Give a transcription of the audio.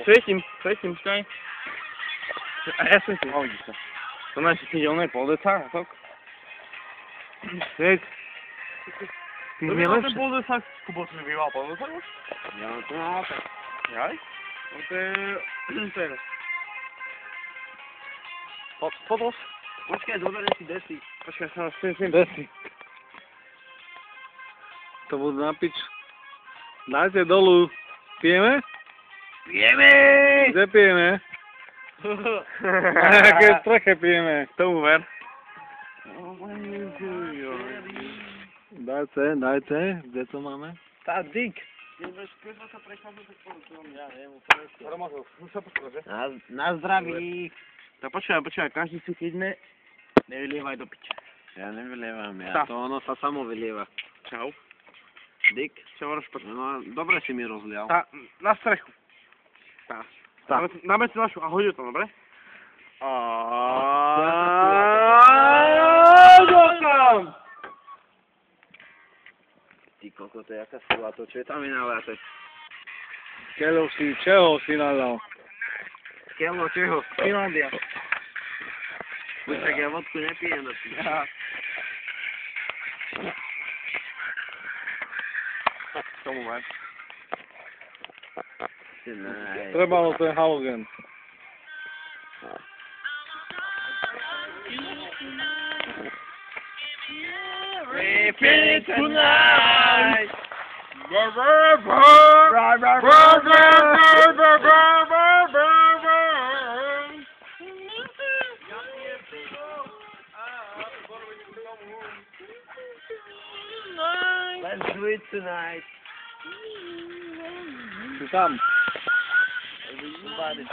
Svietím. Počkaj. A ja svietím, hodí sa. To máš si oné poldecák, tak? Sviet. Ty To nelepšie. ten poldecák, Kubo, si mi vyval poldecák už? Ja mám to na tak. Jaj? No to je... Podlož? Počkaj, dobre si desi. Počkaj, sa svietím. Desi. To budú na pič. Dajte dolu. Pijeme? Pijeme! Kde pijeme? Na jaké streche pijeme? Tomu ver. Dajte. Kde to máme? Tá dyk. Na zdraví. Tak počkaj, každý si chytne. Nevylievaj do piče. Ja nevylievam, Tak. to ono sa samo vylieva. Čau. Dick? Čo hovoríš počkaj? No, dobre si mi rozlial. Tá, na strechu. Tá. Dáme si našu a hodí to, dobre? Ty koko, to je jaká sila, to čo je tam vynáváte? Čeho si nalal? Kelo, čeho? Finlandia. Buď tak ja vodku nepijem, no ty. Tomu ver. Ty naj. Trebalo ten halogen. We feel it tonight. Let's do it tonight. Si tam. Everybody